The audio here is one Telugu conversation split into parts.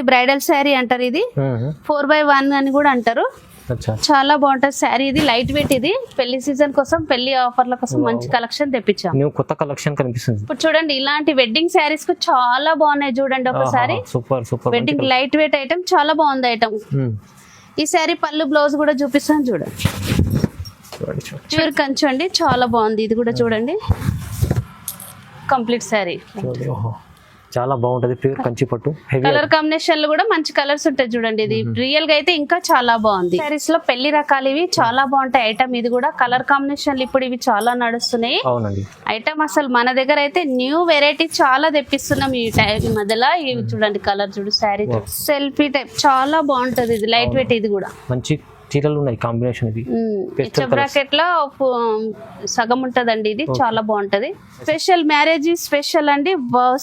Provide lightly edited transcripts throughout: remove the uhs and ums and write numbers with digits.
బ్రైడల్ శారీ అంటారు ఇది 4x1 అని కూడా అంటారు. చాలా బాగుంటది శారీ. ఇది లైట్ వెయిట్. ఇది పెళ్లి సీజన్ కోసం పెళ్లి ఆఫర్ల కోసం మంచి కలెక్షన్ తెప్పించాం. కొత్త కలెక్షన్ కనిపిస్తుంది. ఇప్పుడు చూడండి ఇలాంటి వెడ్డింగ్ శారీస్ కు చాలా బాగున్నాయి. చూడండి ఒకసారి వెడ్డింగ్ లైట్ వెయిట్ ఐటమ్ చాలా బాగుంది ఐటమ్. ఈ శారీ పళ్ళు బ్లౌజ్ కూడా చూపిస్తాను చూడండి. ప్యూర్ కంచు అండి చాలా బాగుంది. ఇది కూడా చూడండి కంప్లీట్ శారీ చాలా బాగుంటది. ప్యూర్ కంచి పట్టు కలర్ కాంబినేషన్ లో కూడా మంచి కలర్స్ ఉంటాయి చూడండి. ఇది రియల్ గా అయితే ఇంకా చాలా బాగుంది. శారీస్ లో పెళ్లి రకాలు ఇవి చాలా బాగుంటాయి ఐటమ్. ఇది కూడా కలర్ కాంబినేషన్ ఇప్పుడు ఇవి చాలా నడుస్తున్నాయి ఐటమ్. అసలు మన దగ్గర అయితే న్యూ వెరైటీ చాలా తెప్పిస్తున్నాం ఈ మధ్యలో. ఇవి చూడండి కలర్ చూడు శారీ సెల్ఫీ టైప్ చాలా బాగుంటది. ఇది లైట్ వెయిట్. ఇది కూడా మంచి చీరలు ఉన్నాయి కాంబినేషన్. ఇది బ్రాకెట్ లో సగం ఉంటదండి. ఇది చాలా బాగుంటది. స్పెషల్ మ్యారేజ్ స్పెషల్ అండి.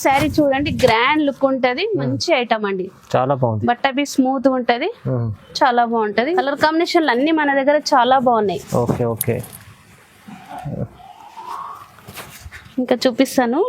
శారీ చూడండి గ్రాండ్ లుక్ ఉంటది. మంచి ఐటమ్ అండి. చాలా బాగుంది. బట్ అవి స్మూత్ ఉంటది. చాలా బాగుంటది. కలర్ కాంబినేషన్ అన్ని మన దగ్గర చాలా బాగున్నాయి. ఓకే ఓకే ఇంకా చూపిస్తాను.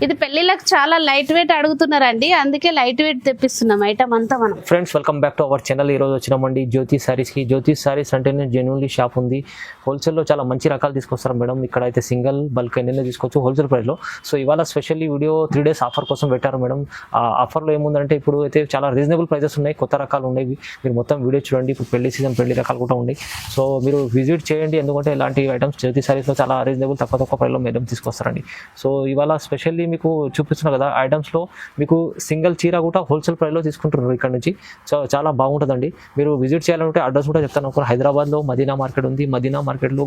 ఇది పెళ్లిలకు చాలా లైట్ వెయిట్ అడుగుతున్నారండి, అందుకే లైట్ వెయిట్ తెప్పిస్తున్నాం ఐటమ్ అంతా మనం. Friends welcome back to our channel. ఈ రోజు వచ్చినామండి జ్యోతి సారీస్ కి. జ్యోతి సారీస్ అంటేనే జెన్యున్లీ షాప్ ఉంది. హోల్సేల్ లో చాలా మంచి రకాలు తీసుకొస్తారు మేడం. ఇక్కడ అయితే సింగిల్ బల్క్ ఎన్ని తీసుకోవచ్చు హోల్సేల్ ప్రైస్ లో. సో ఇవాళ స్పెషల్లీ వీడియో 3 days ఆఫర్ కోసం పెట్టారు మేడం. ఆ ఆఫర్ లో ఏముందంటే ఇప్పుడు అయితే చాలా రీజనబుల్ ప్రైజెస్ ఉన్నాయి. కొత్త రకాలు ఉన్నాయి. మీరు మొత్తం వీడియో చూడండి. ఇప్పుడు పెళ్లి సీజన్ పెళ్లి రకాలు కూడా ఉన్నాయి. సో మీరు విజిట్ చేయండి. ఎందుకంటే ఇలాంటి ఐటమ్స్ జ్యోతి సారీస్ లో చాలా రీజనబుల్ తక్కువ ప్రైస్ లో మేడం తీసుకొస్తారండి. సో ఇవాళ స్పెషల్లీ మీకు చూపిస్తున్నా కదా ఐటమ్స్ లో మీకు సింగిల్ చీర కూడా హోల్సేల్ ప్రైస్ లో తీసుకుంటున్నారు ఇక్కడ నుంచి. సో చాలా బాగుంటుందండి. మీరు విజిట్ చేయాలంటే అడ్రస్ కూడా చెప్తాను. హైదరాబాద్ లో మదీనా మార్కెట్ ఉంది. మదీనా మార్కెట్ లో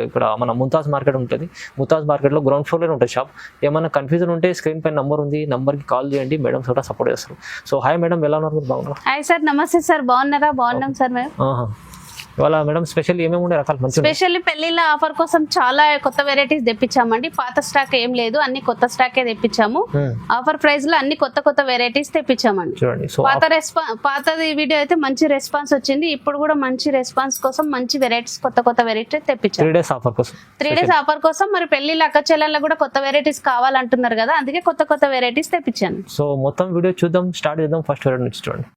ఇక్కడ మన ముంతాజ్ మార్కెట్ ఉంటుంది. ముంతాజ్ మార్కెట్ లో గ్రౌండ్ ఫ్లోర్ లో ఉంటుంది షాప్. ఏమైనా కన్ఫ్యూజన్ ఉంటే స్క్రీన్ పైన నంబర్ ఉంది, నంబర్ కి కాల్ చేయండి. మేడం కూడా సపోర్ట్ చేస్తారు. సో హాయ్ మేడం, ఎలా ఉన్నారు? బాగున్నారు? హాయ్ సార్, నమస్తే సార్. బాగున్నారా? బాగున్నాం సార్ మేము. ఇవాళ మేడం స్పెషల్ ఏమేమి ఉండే రకాలు? మంచి స్పెషల్లీ పెళ్లిళ్ళ ఆఫర్ కోసం చాలా కొత్త వెరైటీస్ తెప్పించామండి. పాత స్టాక్ ఏం లేదు, అన్ని కొత్త స్టాకే తెప్పించాము. ఆఫర్ ప్రైస్ లో అన్ని కొత్త వెరైటీస్ తెప్పించామండి. పాతది వీడియో అయితే మంచి రెస్పాన్స్ వచ్చింది. ఇప్పుడు కూడా మంచి రెస్పాన్స్ కోసం మంచి వెరైటీస్ కొత్త వెరైటీస్ తెప్పించాము. 3 days ఆఫర్ కోసం. 3 days ఆఫర్ కోసం. మరి పెళ్లిళ్ళ అక్క చెల్లెళ్ళ కూడా కొత్త వెరైటీస్ కావాలంటున్నారు కదా, అందుకే కొత్త వెరైటీస్ తెప్పించాను. సో మొత్తం వీడియో చూద్దాం, స్టార్ట్ చేద్దాం. ఫస్ట్ వెరైటీ నుంచి చూడండి.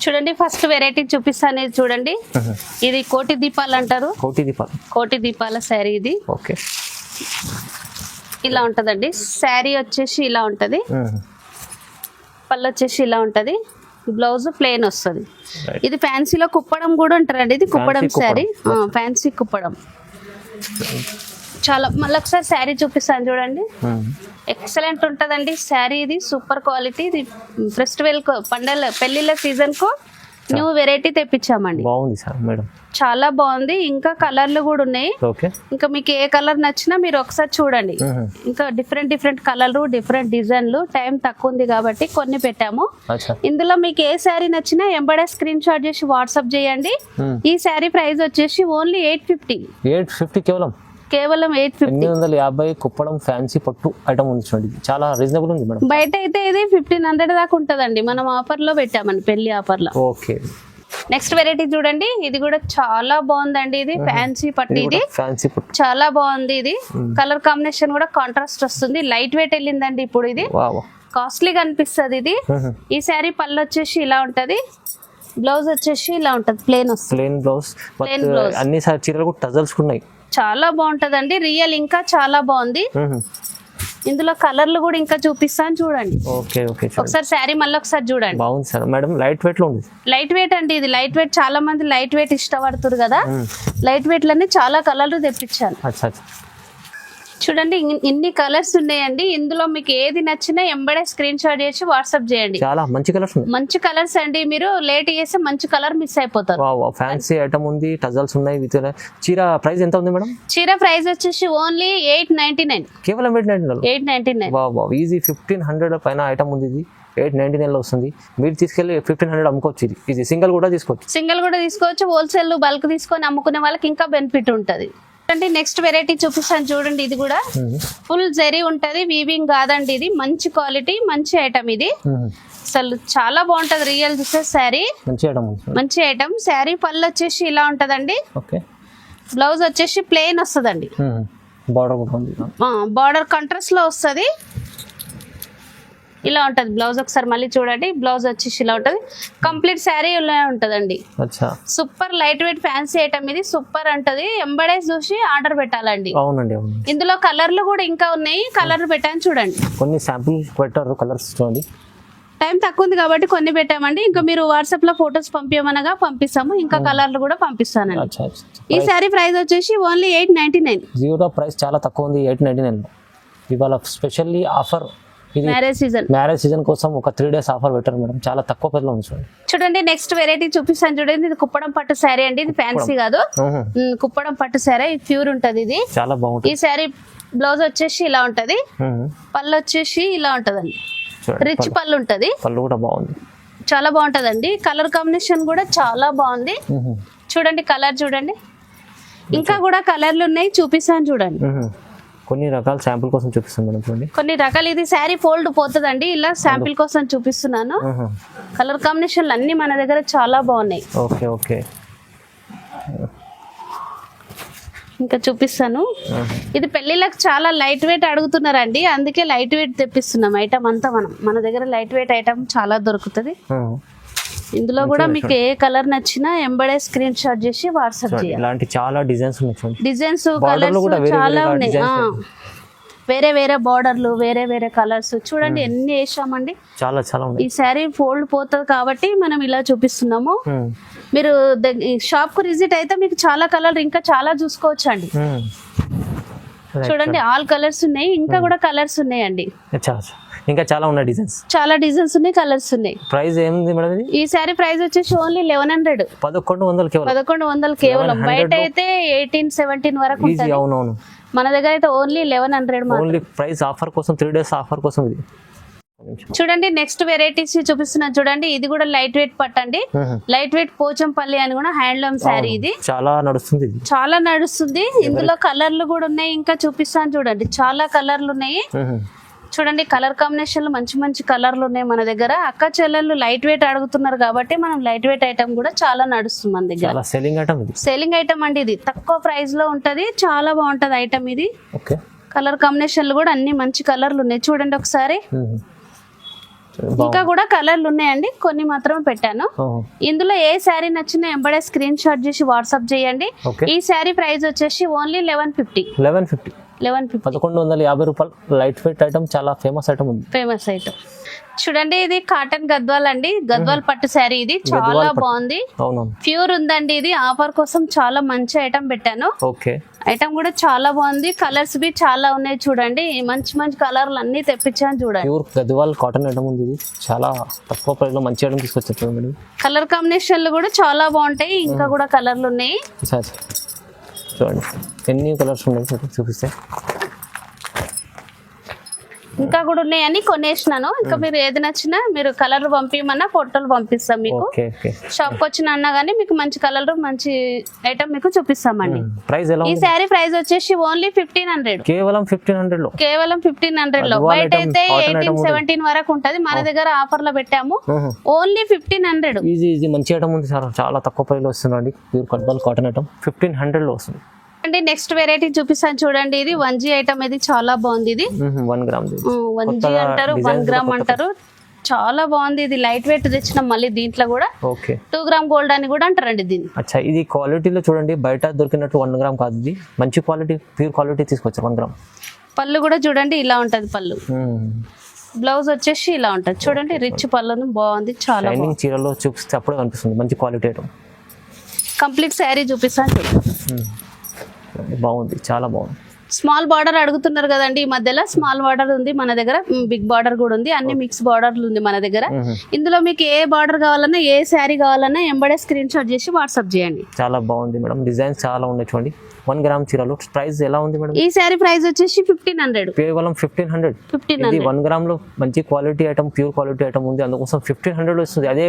చూడండి ఫస్ట్ వెరైటీ చూపిస్తాను. చూడండి ఇది కోటి దీపాలు అంటారు. కోటి దీపాల శారీ ఇది. ఓకే, ఇలా ఉంటదండి శారీ. వచ్చేసి ఇలా ఉంటది. పళ్ళు వచ్చేసి ఇలా ఉంటది. బ్లౌజ్ ప్లెయిన్ వస్తుంది. ఇది ఫ్యాన్సీలో కుప్పడం కూడా అంటారండి. ఇది కుప్పడం శారీ, ఫ్యాన్సీ కుప్పడం. చాలా మళ్ళీ ఒకసారి శారీ చూపిస్తాను చూడండి. ఎక్సలెంట్ ఉంటదండి శారీ. ఇది సూపర్ క్వాలిటీ. ఇది ఫెస్టివల్ పెళ్లిళ్ళ సీజన్ కు న్యూ వెరైటీ తెప్పించామండి. బాగుంది సార్ మేడం, చాలా బాగుంది. ఇంకా కలర్లు కూడా ఉన్నాయి. ఇంకా మీకు ఏ కలర్ నచ్చినా మీరు ఒకసారి చూడండి. ఇంకా డిఫరెంట్ కలర్లు, డిఫరెంట్ డిజైన్లు. టైం తక్కువ ఉంది కాబట్టి కొన్ని పెట్టాము. ఇందులో మీకు ఏ శారీ నచ్చినా ఎంబడే స్క్రీన్ షాట్ చేసి వాట్సాప్ చేయండి. ఈ శారీ ప్రైస్ వచ్చేసి ఓన్లీ 850 కేవలం 850 కుప్పడం ఫ్యాన్సీ పట్టు ఐటమ్ ఉంది చూడండి. చాలా రీజనబుల్ ఉంది మేడం. బయట అయితే ఇది 1500 దాకా ఉంటదండి. మనం ఆఫర్ లో పెట్టామని పెళ్లి ఆఫర్ లో. ఓకే, నెక్స్ట్ వెరైటీ చూడండి. ఇది కూడా చాలా బాగుందండి. ఇది ఫ్యాన్సీ పట్టు. ఇది చాలా బాగుంది. ఇది కలర్ కాంబినేషన్ కూడా కాంట్రాస్ట్ వస్తుంది. లైట్ వెయిట్ వెళ్ళిందండి ఇప్పుడు. ఇది కాస్ట్లీగా అనిపిస్తుంది. ఇది ఈ శారీ పళ్ళు వచ్చేసి ఇలా ఉంటది. బ్లౌజ్ వచ్చేసి ఇలా ఉంటది. ప్లెయిన్ వస్తుంది. Plain blouse. అన్ని చీరలు కూడా టజల్స్ ఉన్నాయి. చాలా బాగుంటదండి. రియల్ ఇంకా చాలా బాగుంది. ఇందులో కలర్లు కూడా ఇంకా చూపిస్తాను చూడండి. ఒకసారి శారీ మళ్ళీ ఒకసారి చూడండి. బాగుంది సార్ మేడం. లైట్ వెయిట్ లో ఉంది. లైట్ వెయిట్ అండి ఇది. లైట్ వెయిట్ చాలా మంది లైట్ వెయిట్ ఇష్టపడుతున్నారు కదా. లైట్ వెయిట్ లోనే చాలా కలర్లు తెప్పించాను. చూడండి ఇన్ని కలర్స్ ఉన్నాయండి. ఇందులో మీకు ఏది నచ్చినా ఎంబడే స్క్రీన్ షాట్ చేసి వాట్సాప్ చేయండి. చాలా మంచి కలర్స్ అండి. మీరు లేట్ చేస్తే మంచి కలర్ మిస్ అయిపోతారు. ఫ్యాన్సీ ఐటమ్ ఉంది. టజల్స్ ఉన్నాయి. చీర ప్రైస్ ఎంత ఉంది మేడం? చీర ప్రైస్ వచ్చేసి ఓన్లీ 899. కేవలం 899. ఈజీ 1500 పైన ఐటమ్ ఉంది. ఇది 899 లో వస్తుంది. మీరు తీసుకెళ్లి 1500 అమ్ముకోవచ్చు. ఇది సింగిల్ కూడా తీసుకోవచ్చు. హోల్సేల్ బల్క్ తీసుకొని అమ్ముకునే వాళ్ళకి ఇంకా బెనిఫిట్ ఉంటది. నెక్స్ట్ వెరైటీ చూపిస్తాను చూడండి. ఇది కూడా ఫుల్ జరీ ఉంటది. వీవింగ్ కాదండి. ఇది మంచి క్వాలిటీ, మంచి ఐటమ్. ఇది అసలు చాలా బాగుంటది. రియల్ శారీ మంచి ఐటమ్. శారీ పళ్ళు వచ్చేసి ఇలా ఉంటదండి. బ్లౌజ్ వచ్చేసి ప్లెయిన్ వస్తుందండి. బార్డర్ కాంట్రాస్ట్ లో వస్తుంది. ఇలా ఉంటది బ్లౌజ్. ఒకసారి మళ్ళీ చూడండి, బ్లౌజ్ వచ్చేసి ఇలా ఉంటది. కంప్లీట్ శారీ ఇలా ఉంటదండి. అచ్చా super light weight fancy item ఇది, సూపర్ అంటది. ఎంబడైజ్ చూసి ఆర్డర్ పెట్టాలండి. అవునండి అవును. ఇందులో కలర్లు కూడా ఇంకా ఉన్నాయి, కలర్ పెట్టాను చూడండి. కొన్ని శాంపుల్ పెట్టారు కలర్స్ చూడండి. టైం తక్కువ ఉంది కాబట్టి కొన్ని పెట్టామండి. ఇంకా మీరు వాట్సాప్ లో ఫొటోస్ పంపించమనగా పంపిస్తాము, ఇంకా కలర్లు కూడా పంపిస్తానండి. అచ్చా ఈ శారీ ప్రైస్ వచ్చేసి ఓన్లీ 899. జీరో ప్రైస్ చాలా తక్కువ ఉంది 899. ఇవాళ స్పెషల్లీ ఆఫర్ ఇది మ్యారేజ్ సీజన్ కోసం ఒక 3 days ఆఫర్ పెట్టారు మేడం. చాలా తక్కువ ప్రైస్లో ఉంది చూడండి. చూడండి నెక్స్ట్ వెరైటీ చూపిస్తాను చూడండి. ఇది కుప్పడం పట్టు శారీ అండి. ఇది ఫ్యాన్సీ కాదు, కుప్పడం పట్టు శారీ. ప్యూర్ ఉంటది ఇది, చాలా బాగుంటుంది. ఈ శారీ బ్లౌజ్ వచ్చేసి ఇలా ఉంటది, పళ్ళు వచ్చేసి ఇలా ఉంటదండి. రిచ్ పళ్ళు ఉంటది, పళ్ళు కూడా బాగుంది, చాలా బాగుంటదండి. కలర్ కాంబినేషన్ కూడా చాలా బాగుంది. చూడండి కలర్ చూడండి, ఇంకా కూడా కలర్లు ఉన్నాయి, చూపిస్తాను చూడండి. కొన్ని రకాల శాంపుల్ కోసం చూపిస్తాను మేడం చూడండి. కొన్ని రకాలు ఇది శారీ ఫోల్డ్ పోతుందండి, ఇలా శాంపిల్ కోసం చూపిస్తున్నాను. కలర్ కాంబినేషన్లు అన్ని మన దగ్గర చాలా బాగున్నాయి. ఓకే ఓకే, ఇంకా చూపిస్తాను. ఇది పెళ్లిళ్ళకి చాలా లైట్ వెయిట్ అడుగుతున్నారండి, అందుకే లైట్ వెయిట్ తెప్పిస్తున్నాం. ఐటమ్ అంతా మన దగ్గర లైట్ వెయిట్ ఐటమ్ చాలా దొరుకుతుంది. ఇందులో కూడా మీకు ఏ కలర్ నచ్చినా ఎంబడే స్క్రీన్ షాట్ చేసి వాట్సాప్ చేయాలి. ఇలాంటి చాలా డిజైన్స్ ఉన్నాయి, డిజైన్స్ కలర్స్ చాలా ఉన్నాయి. వేరే వేరే బార్డర్లు, వేరే వేరే కలర్స్ చూడండి ఎన్ని వేసామండి. చాలా చాలా ఉన్నాయి. ఈ శారీ ఫోల్డ్ పోతుంది కాబట్టి మనం ఇలా చూపిస్తున్నాము. మీరు షాప్ కు విజిట్ అయితే మీకు చాలా కలర్ ఇంకా చాలా చూసుకోవచ్చు అండి. చూడండి ఆల్ కలర్స్ ఉన్నాయి, ఇంకా కూడా కలర్స్ ఉన్నాయండి. ఇంకా చాలా ఉన్నాయి డిజైన్స్, చాలా డిజైన్స్ ఉన్నాయి, కలర్స్ ఉన్నాయి. ప్రైస్ ఏముంది మేడం ఇది? ఈ శారీ ప్రైస్ వచ్చేసి ఓన్లీ 1100. 1100 కేవలం. బయట అయితే 18-17 వరకు ఉంటుంది. అవునవును, మన దగ్గర అయితే ఓన్లీ 1100. ఓన్లీ ప్రైస్ ఆఫర్ కోసం 3 days ఆఫర్ కోసం ఇది. చూడండి నెక్స్ట్ వెరైటీస్ చూపిస్తున్నా చూడండి. ఇది కూడా లైట్ వెయిట్ పట్టండి, లైట్ వెయిట్ పోచంపల్లి అని కూడా హ్యాండ్లూమ్ శారీ. ఇది చాలా నడుస్తుంది, చాలా నడుస్తుంది. ఇందులో కలర్లు కూడా ఉన్నాయి, ఇంకా చూపిస్తాను చూడండి. చాలా కలర్లు ఉన్నాయి చూడండి. కలర్ కాంబినేషన్లు మంచి మంచి కలర్లు ఉన్నాయి మన దగ్గర. అక్క చెల్లెళ్ళు లైట్ వెయిట్ అడుగుతున్నారు కాబట్టి మనం లైట్ వెయిట్ ఐటమ్ కూడా చాలా నడుస్తుంది మన దగ్గర. సెల్లింగ్ ఐటమ్ అండి ఇది, తక్కువ ప్రైస్ లో ఉంటది, చాలా బాగుంటది ఐటమ్ ఇది. కలర్ కాంబినేషన్లు కూడా అన్ని మంచి కలర్లు ఉన్నాయి చూడండి ఒకసారి. ఇంకా కూడా కలర్లు ఉన్నాయండి, కొన్ని మాత్రమే పెట్టాను. ఇందులో ఏ శారీ నచ్చినా ఎంబడే స్క్రీన్ షాట్ చేసి వాట్సాప్ చేయండి. ఈ శారీ ప్రైస్ వచ్చేసి ఓన్లీ 1150. 1150 రూపాయలు. లైట్ వెయిట్ ఐటమ్, చాలా ఫేమస్ ఐటమ్ ఉంది. ఫేమస్ ఐటమ్ చూడండి. ఇది కాటన్ గద్వాల్ అండి, గద్వాల్ పట్టు శారీ. ఇది చాలా బాగుంది, ప్యూర్ ఉందండి. ఇది ఆఫర్ కోసం చాలా మంచి ఐటమ్ పెట్టాను. ఐటమ్ కూడా చాలా బాగుంది, కలర్స్ బి చాలా ఉన్నాయి చూడండి. మంచి మంచి కలర్లు అన్ని తెప్పించాను చూడండి. ప్యూర్ గద్వాల్ కాటన్ ఐటమ్ ఉంది, ఇది చాలా తక్కువ ప్రైస్ లో మంచి ఐటమ్ తీసుకొచ్చారు మేడం. కలర్ కాంబినేషన్లు కూడా చాలా బాగుంటాయి, ఇంకా కూడా కలర్లు ఉన్నాయి చూడండి. ఎన్ని కలర్స్ ఉన్నాయి చూపిస్తే. ఇంకా కూడా ఉన్నాయని కొనేసినాను. ఇంకా మీరు ఏది నచ్చినా మీరు కలర్ పంపించమన్నా ఫోటోలు పంపిస్తాం మీకు. షాప్ కి వచ్చిన అన్నా గానీ మీకు మంచి కలర్ మంచి ఐటమ్ మీకు చూపిస్తామండి. ఈ శారీ ప్రైస్ వచ్చేసి ఓన్లీ 1500. కేవలం 1500 లో. బయట అయితే 18-17 వరకు ఉంటది, మన దగ్గర ఆఫర్ లో పెట్టాము ఓన్లీ 1500. ఈజీ మంచి ఐటమ్ ఉంది, చాలా తక్కువ ప్రైస్ లో వస్తుందండి. ప్యూర్ గద్వాల్ కాటన్ ఐటమ్ 1500 లో వస్తుంది. నెక్స్ట్ వెరైటీ చూపిస్తాను చూడండి. ఇది 1G ఐటమ్, ఇది చాలా బాగుంది. ఇది 1 గ్రామ్ 1G అంటారు, 1 గ్రామ్ అంటారు. చాలా బాగుంది. ఇది లైట్ వెయిట్ తెచ్చినాం మళ్ళీ దీంట్లో కూడా. 2 గ్రామ్ గోల్డ్ అని కూడా అంటారండి దీన్ని. అచ్చా, ఇది క్వాలిటీలో చూడండి, బయట దొరికినట్టు 1 గ్రామ్ కాదు, ఇది మంచి క్వాలిటీ, ప్యూర్ క్వాలిటీ తీసుకొచ్చారు 1 గ్రామ్. పళ్ళు కూడా చూడండి ఇలా ఉంటది పళ్ళు. బ్లౌజ్ వచ్చేసి ఇలా ఉంటది చూడండి, రిచ్ పళ్ళు బాగుంది. చాలా చీరలో చూపిస్తే అప్పుడే కనిపిస్తుంది మంచి క్వాలిటీ ఐటమ్. కంప్లీట్ శారీ చూపిస్తాను చూడండి. బాగుంది, చాలా బాగుంది. స్మాల్ బార్డర్ అడుగుతున్నారు కదండి, ఈ మధ్యలో స్మాల్ బార్డర్ ఉంది మన దగ్గర, బిగ్ బార్డర్ కూడా ఉంది, అన్ని మిక్స్ బార్డర్లు ఉంది మన దగ్గర. ఇందులో మీకు ఏ బార్డర్ కావాలన్నా, ఏ శారీ కావాలన్నా ఎంబడే స్క్రీన్ షాట్ చేసి వాట్సాప్ చేయండి. చాలా బాగుంది మేడం, డిజైన్స్ చాలా ఉన్నాయి చూడండి. 1 గ్రామ్ చీరలు ప్రైస్ ఎలా ఉంది మేడం? ఈ శారీ ప్రైస్ వచ్చేసి 1500. కేవలం 1500. 1 గ్రామ్ లో మంచి quality item, pure quality item ఉంది, అందుకోసం 1500 వస్తుంది. అదే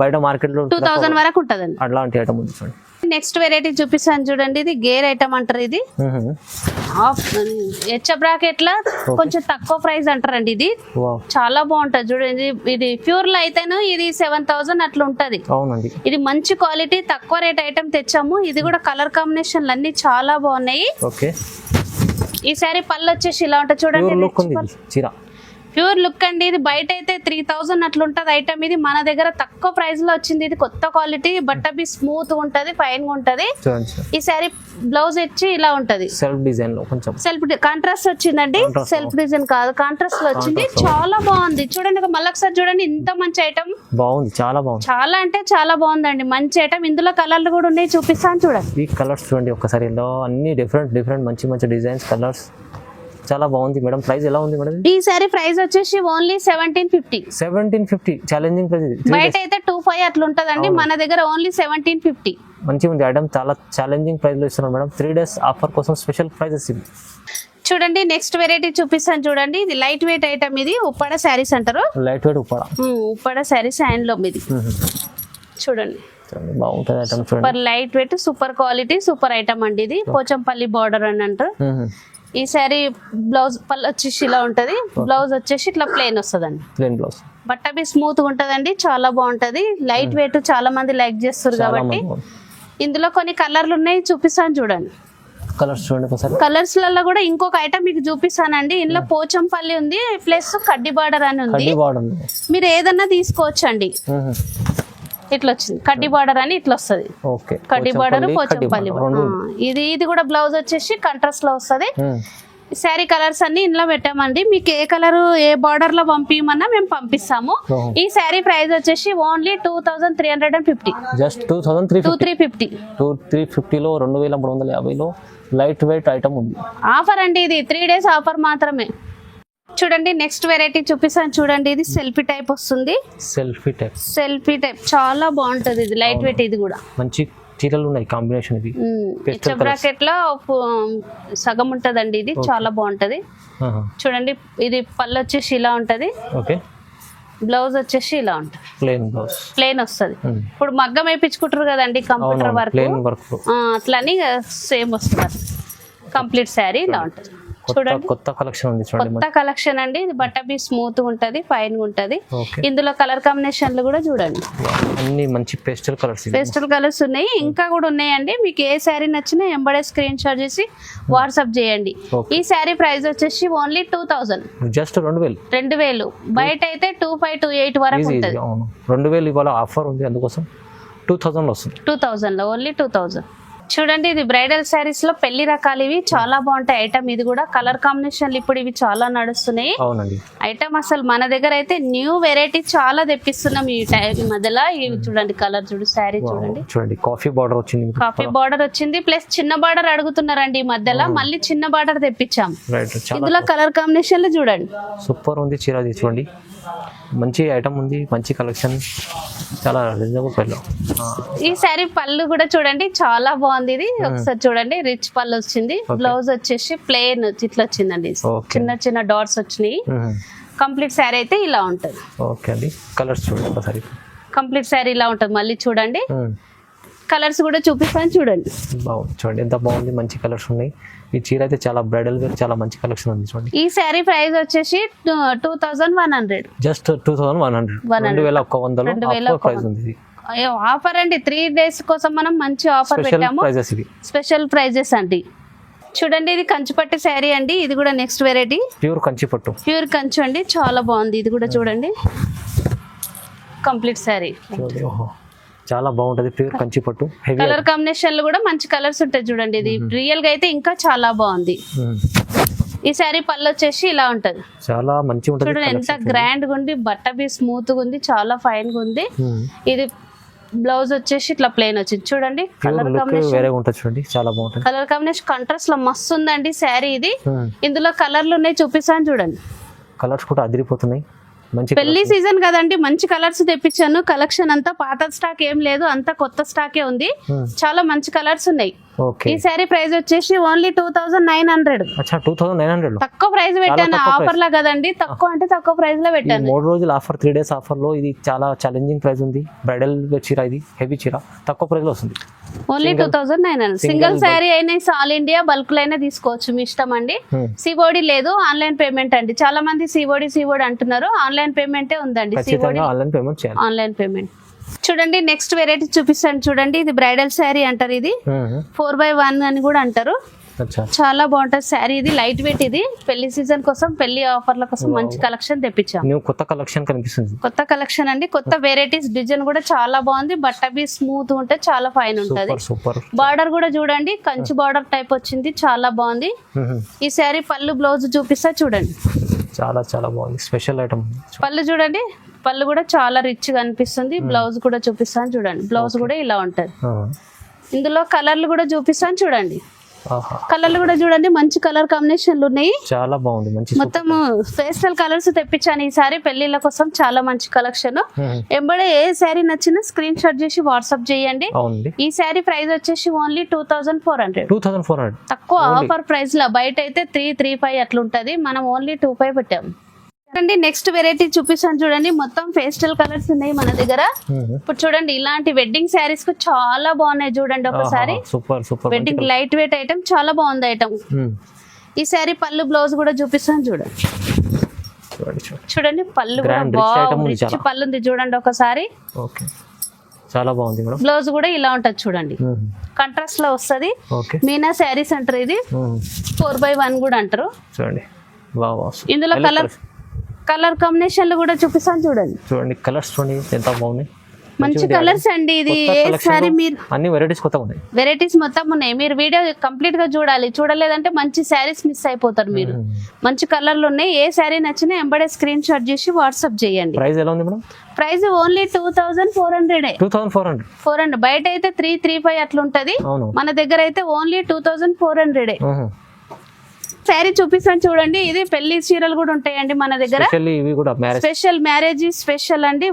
బయట మార్కెట్ లో 2000 వరకు ఉంటదండి. అట్లాంటి ఐటమ్ ఉంది చూడండి. నెక్స్ట్ వెరైటీ చూపిస్తాను చూడండి. ఇది గేర్ ఐటమ్ అంటారు. ఇది హెచ్ బ్రాకెట్ లా కొంచెం తక్కువ ప్రైస్ అంటారండి. ఇది చాలా బాగుంటది చూడండి. ఇది ప్యూర్ లో అయితేను ఇది 7000 అట్లా ఉంటది. ఇది మంచి క్వాలిటీ తక్కువ రేట్ ఐటమ్ తెచ్చాము. ఇది కూడా కలర్ కాంబినేషన్లు అన్ని చాలా బాగున్నాయి. ఈ సారీ పళ్ళు వచ్చేసి ఇలా ఉంటుంది చూడండి. ప్యూర్ లుక్ అండి. ఇది బయట అయితే 3000 అట్లా ఉంటది ఐటమ్. ఇది మన దగ్గర తక్కువ ప్రైస్ లో వచ్చింది. ఇది కొత్త క్వాలిటీ, బట్ట బి స్మూత్ ఉంటది, ఫైన్ గా ఉంటది. ఈ సారీ బ్లౌజ్ వచ్చి ఇలా ఉంటది, సెల్ఫ్ డిజైన్ లో కొంచెం సెల్ఫ్ కాంట్రాస్ట్ వచ్చిందండి. సెల్ఫ్ డిజైన్ కాదు, కాంట్రాస్ట్ లో వచ్చింది. చాలా బాగుంది చూడండి. మళ్ళీ ఒకసారి చూడండి, ఇంత మంచి ఐటమ్ బాగుంది, చాలా బాగుంది, చాలా అంటే చాలా బాగుందండి. మంచి ఐటమ్. ఇందులో కలర్లు కూడా ఉన్నాయి, చూపిస్తాను చూడండి. ఈ కలర్స్ చూడండి ఒక్కసారి. ఇందులో అన్ని డిఫరెంట్ మంచి మంచి డిజైన్స్, కలర్స్ చాలా బాగుంది మేడం. ప్రైస్ ఎలా ఉంది మేడం? ఈ సారీ ప్రైస్ వచ్చేసి ఓన్లీ 1750. 1750 challenging price. బయట అయితే 25 అట్లా ఉంటదండి, మన దగ్గర ఓన్లీ 1750. మంచిగా ఉంది ఐటమ్, చాలా ఛాలెంజింగ్ ప్రైస్ లో ఇస్తున్నాం మేడం. 3 days ఆఫర్ కోసం స్పెషల్ ప్రైజెస్ ఇవి. చూడండి నెక్స్ట్ వెరైటీ చూపిస్తాను చూడండి. ఇది లైట్ వెయిట్ ఐటమ్. ఇది ఉప్పాడ శారీస్ అంటారు. Light weight Uppada, Uppada saris hand లో ఇది చూడండి. బాగుంటుంది ఐటమ్ చూడండి. Super light weight, super quality, super item అండి. ఇది పోచంపల్లి బార్డర్ అని అంటారు. ఈ సారీ బ్లౌజ్ పళ్ళు వచ్చేసి ఇలా ఉంటది, బ్లౌజ్ వచ్చేసి ఇట్లా ప్లెయిన్ వస్తుందండి. Plain blouse. బట్ట బి స్మూత్ గా ఉంటదండి, చాలా బాగుంటది. లైట్ వెయిట్ చాలా మంది లైక్ చేస్తారు కాబట్టి. ఇందులో కొన్ని కలర్లు ఉన్నాయి, చూపిస్తాను చూడండి. కలర్స్ చూడండి ఒకసారి. కలర్స్ లలో కూడా ఇంకొక ఐటమ్ మీకు చూపిస్తానండి. ఇందులో పోచంపల్లి ఉంది, ప్లస్ కడ్డీ బార్డర్ అని ఉంది. మీరు ఏదన్నా తీసుకోవచ్చు అండి. ఇట్లా వచ్చింది కడ్డీ బార్డర్ అని, ఇట్లా వస్తుంది. కడ్డీ బార్డర్, పోచంపల్లి. ఇది కూడా బ్లౌజ్ వచ్చేసి కాంట్రాస్ట్ లో వస్తుంది. శారీ కలర్స్ అన్ని ఇందులో పెట్టామండి. మీకు ఏ కలర్ ఏ బార్డర్ లో పంపించమన్నా మేము పంపిస్తాము. ఈ శారీ ప్రైస్ వచ్చేసి ఓన్లీ 2350. జస్ట్ 2350. 2350 లో 2350 లో లైట్ వెయిట్ ఐటమ్ ఉంది. ఆఫర్ అండి, ఇది 3 days ఆఫర్ మాత్రమే. చూడండి నెక్స్ట్ వెరైటీ చూపిస్తాను చూడండి. ఇది సెల్ఫీ టైప్ వస్తుంది. సెల్ఫీ టైప్ చాలా బాగుంటది. ఇది లైట్ వెయిట్. ఇది కూడా మంచి చీరలు ఉన్నాయి, కాంబినేషన్. ఇది బ్రాకెట్ లో సగం ఉంటదండి. ఇది చాలా బాగుంటది చూడండి. ఇది పళ్ళు వచ్చేసి ఇలా ఉంటది, బ్లౌజ్ వచ్చేసి ఇలా ఉంటది, ప్లెయిన్ వస్తుంది. ఇప్పుడు మగ్గం వేయించుకుంటారు కదండి, కంప్యూటర్ వర్క్ అట్లని సేమ్ వస్తుంది. కంప్లీట్ శారీ ఇలా ఉంటది చూడండి. కొత్త కలెక్షన్ ఉంది చూడండి. కొత్త కలెక్షన్ అండి. ఇది బట్ట బి స్మూత్ ఉంటది, ఫైన్ ఉంటది. ఇందులో కలర్ కాంబినేషన్లు కూడా చూడండి, అన్ని మంచి పేస్టల్ కలర్స్ ఉన్నాయి. ఇంకా కూడా ఉన్నాయండి. మీకు ఏ శారీ నచ్చినా ఎంబడే స్క్రీన్ షాట్ చేసి వాట్సాప్ చేయండి. ఈ శారీ ప్రైస్ వచ్చేసి ఓన్లీ 2000. జస్ట్ 2000. బయట అయితే 2528 వరకు ఉంటది. 2000 ఇవాళ ఆఫర్ ఉంది, అందుకోసం 2000 లో వస్తుంది. 2000 లో ఓన్లీ 2000. చూడండి ఇది బ్రైడల్ శారీస్ లో పెళ్లి రకాలు. ఇవి చాలా బాగుంటాయి ఐటమ్. ఇది కూడా కలర్ కాంబినేషన్లు ఇప్పుడు ఇవి చాలా నడుస్తున్నాయి ఐటమ్. అసలు మన దగ్గర అయితే న్యూ వెరైటీ చాలా తెప్పిస్తున్నాం ఈ మధ్యలో. ఇవి చూడండి కలర్ చూడు, శారీ చూడండి. కాఫీ బార్డర్ వచ్చింది, ప్లస్ చిన్న బార్డర్ అడుగుతున్నారండి ఈ మధ్యలో. మళ్ళీ చిన్న బార్డర్ తెప్పించాం. ఇందులో కలర్ కాంబినేషన్లు చూడండి, సూపర్ ఉంది చీర. చూడండి మంచి ఐటమ్ ఉంది, మంచి కలెక్షన్, చాలా రీజనబుల్ ప్రైస్ లో. ఈ శారీ పళ్ళు కూడా చూడండి చాలా బాగుంది. ఇది ఒకసారి చూడండి, రిచ్ పళ్ళు వచ్చింది. బ్లౌజ్ వచ్చేసి ప్లెయిన్ ఇట్లా వచ్చిందండి, చిన్న చిన్న డాట్స్ వచ్చినాయి. కంప్లీట్ శారీ అయితే ఇలా ఉంటది. ఓకే అండి. కలర్స్ చూడండి ఒకసారి. కంప్లీట్ శారీ ఇలా ఉంటది. మళ్ళీ చూడండి కలర్స్ కూడా చూపిస్తాను చూడండి. బాగుంది చూడండి, ఎంత బాగుంది, మంచి కలర్స్ ఉన్నాయి. ఈ చీర అయితే చాలా బ్రైడల్ వేర్, చాలా మంచి కలెక్షన్ ఉంది చూడండి. ఈ శారీ ప్రైస్ వచ్చేసి 2100. జస్ట్ 2100. 2100 ప్రైస్ ఉంది. ఆఫర్ అండి, 3 days కోసం మనం మంచి ఆఫర్ పెట్టాము. స్పెషల్ ప్రైజెస్ అండి. చూడండి ఇది కంచిపట్టు శారీ అండి. ఇది కూడా నెక్స్ట్ వెరైటీ, ప్యూర్ కంచి అండి. చాలా బాగుంది. ఇది కూడా చూడండి కంప్లీట్ శారీ చాలా బాగుంటది, ప్యూర్ కంచి పట్టు. కలర్ కాంబినేషన్లు కూడా మంచి కలర్స్ ఉంటాయి చూడండి. ఇది రియల్ గా అయితే ఇంకా చాలా బాగుంది. ఈ శారీ పళ్ళు వచ్చేసి ఇలా ఉంటది, చాలా మంచి ఉంటది. చూడండి ఎంత గ్రాండ్ గా ఉంది, బట్ట బి స్మూత్ గా ఉంది, చాలా ఫైన్ గా ఉంది. ఇది బ్లౌజ్ వచ్చేసి ఇట్లా ప్లెయిన్ వచ్చింది చూడండి. కలర్ కాంబినేషన్ చాలా బాగుంటుంది. కలర్ కాంబినేషన్ కాంట్రాస్ట్ లో మస్తు ఉందండి శారీ. ఇది ఇందులో కలర్లు ఉన్నాయి, చూపిస్తాను చూడండి. కలర్స్ కూడా అదిరిపోతున్నాయి. పెళ్లి సీజన్ కదండి, మంచి కలర్స్ తెప్పించాను. కలెక్షన్ అంతా పాత స్టాక్ ఏం లేదు, అంతా కొత్త స్టాకే ఉంది. చాలా మంచి కలర్స్ ఉన్నాయి. ఈ శారీ ప్రైస్ వచ్చేసి ఓన్లీ 2900. తక్కువ ప్రైస్ పెట్టాను, ఆఫర్ లా కదండి. తక్కువ అంటే తక్కువ ప్రైస్ లో పెట్టాను. 3 రోజులు ఆఫర్, 3 days ఆఫర్ లో. ఇది చాలా ఛాలెంజింగ్ ప్రైస్ ఉంది. బ్రైడల్ చీర, ఇది హెవీ చీర, తక్కువ ప్రైస్ లో వస్తుంది. ఓన్లీ 2900. సింగిల్ శారీ అయినా ఆల్ ఇండియా బల్క్ లో అయినా తీసుకోవచ్చు, మీ ఇష్టం అండి. సిఓడి లేదు, ఆన్లైన్ పేమెంట్ అండి. చాలా మంది సిఓడి అంటున్నారు, ఆన్లైన్ పేమెంటే ఉందండి. Online payment. చూడండి నెక్స్ట్ వెరైటీ చూపిస్తాను చూడండి. ఇది బ్రైడల్ శారీ అంటారు. ఇది 4x1 అని కూడా అంటారు. అచ్చా చాలా బాగుంటది శారీ. ఇది లైట్ వెయిట్, ఇది పెళ్లి సీజన్ కోసం, పెళ్లి ఆఫర్ల కోసం మంచి కలెక్షన్ తెప్పించాం. న్యూ కొత్త కలెక్షన్ కనిపిస్తుంది. కొత్త కలెక్షన్ అండి, కొత్త వెరైటీస్. డిజైన్ కూడా చాలా బాగుంది. బట్ట బి స్మూత్ ఉంటే చాలా ఫైన్ ఉంటది. సూపర్. బార్డర్ కూడా చూడండి, కంచి బార్డర్ టైప్ వచ్చింది, చాలా బాగుంది. ఈ శారీ పళ్ళు బ్లౌజ్ చూపిస్తా చూడండి. చాలా చాలా బాగుంది, స్పెషల్ ఐటమ్. పళ్ళు చూడండి, పళ్ళు కూడా చాలా రిచ్ గా అనిపిస్తుంది. బ్లౌజ్ కూడా చూపిస్తాను చూడండి. బ్లౌజ్ కూడా ఇలా ఉంటది. ఇందులో కలర్లు కూడా చూపిస్తాను చూడండి. కలర్లు కూడా చూడండి, మంచి కలర్ కాంబినేషన్లు ఉన్నాయి. చాలా బాగుంది, మంచి మొత్తం పేస్టల్ కలర్స్ తెప్పించాను ఈసారి పెళ్లిళ్ళ కోసం. చాలా మంచి కలెక్షన్. ఎంబడే ఏ శారీ నచ్చినా స్క్రీన్ షాట్ చేసి వాట్సాప్ చేయండి. ఈ శారీ ప్రైస్ వచ్చేసి ఓన్లీ 2400. తక్కువ ఆఫర్ ప్రైస్ లో. బయట అయితే 335 అట్లుంటది, మనం ఓన్లీ 25 పెట్టాము. చూడండి నెక్స్ట్ వెరైటీ చూపిస్తాను చూడండి. మొత్తం పేస్టల్ కలర్స్ ఉన్నాయి మన దగ్గర. ఇప్పుడు చూడండి, ఇలాంటి వెడ్డింగ్ శారీస్ కు చాలా బాగున్నాయి చూడండి. ఒకసారి వెడ్డింగ్ లైట్ వెయిట్ ఐటమ్, చాలా బాగుంది ఐటమ్. ఈ శారీ పళ్ళు బ్లౌజ్ కూడా చూపిస్తాను చూడండి. చూడండి పళ్ళు కూడా బాగుంది, పళ్ళు ఉంది చూడండి ఒకసారి. చాలా బాగుంది మేడం. బ్లౌజ్ కూడా ఇలా ఉంటది చూడండి, కాంట్రాస్ట్ లో వస్తది. మీనా శారీస్ అంటారు, ఇది 4x1 కూడా అంటారు చూడండి. ఇందులో కలర్ కాంబినేషన్లు కూడా చూపిస్తాను చూడండి. కలర్స్ చూడండి ఎంత బాగున్నాయి, మంచి కలర్స్ అండి. ఇది సారీ మీరు అన్ని వెరైటీస్ కొత్తగా ఉన్నాయి, వెరైటీస్ మొత్తం ఉన్నాయి. మీరు వీడియో కంప్లీట్ గా చూడాలి, చూడలేదంటే మంచి శారీస్ మిస్ అయిపోతారు మీరు. మంచి కలర్లు ఉన్నాయి. ఏ శారీ నచ్చినా ఎంబడే స్క్రీన్ షాట్ చేసి వాట్సాప్ చేయండి. ప్రైస్ ఎలా ఉంది మేడం? Price only 2400. బయట అయితే 335 అట్లుంటది, మన దగ్గర అయితే ఓన్లీ 2400. శారీ చూపిస్తాను చూడండి. ఇది పెళ్లి చీరలు కూడా ఉంటాయండి మన దగ్గర, స్పెషల్ మ్యారేజ్ స్పెషల్ అండి.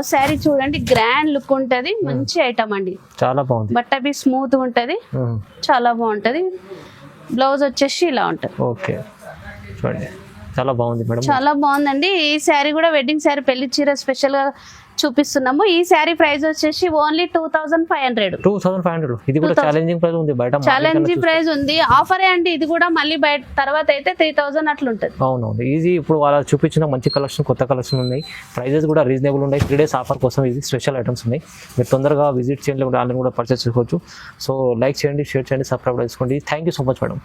శారీ చూడండి, గ్రాండ్ లుక్ ఉంటది, మంచి ఐటమ్ అండి. చాలా బాగుంది. బట్ట బి స్మూత్ ఉంటది, చాలా బాగుంటది. బ్లౌజ్ వచ్చేసి ఇలా ఉంటది. ఓకే చూడండి, చాలా బాగుంది మేడం, చాలా బాగుందండి. ఈ శారీ కూడా వెడ్డింగ్ శారీ, పెళ్లి చీర స్పెషల్ గా చూపిస్తున్నాము. ఈ శారీ ప్రైస్ వచ్చేసి ఓన్లీ 2500. ఇది కూడా ఛాలెంజింగ్ ప్రైస్ ఉంది, బయట ఛాలెంజింగ్ ప్రైస్ ఉంది. ఆఫరే అండి ఇది కూడా. మళ్ళీ బయట తర్వాత అయితే 3000 అట్లుంటది. అవునవును, ఈజీ. ఇప్పుడు వాళ్ళ చూపించిన మంచి కలెక్షన్, కొత్త కలెక్షన్ ఉన్నాయి. ప్రైజెస్ కూడా రీజనబుల్ ఉన్నాయి. 3 days ఆఫర్ కోసం ఇది స్పెషల్ ఐటమ్స్ ఉన్నాయి. మీరు తొందరగా విజిట్ చేయండి, ఆన్లైన్ కూడా పర్చేస్ చేసుకోవచ్చు. సో లైక్ చేయండి, షేర్ చేయండి, సబ్స్క్రైబ్ చేసుకోండి. Thank you so much madam.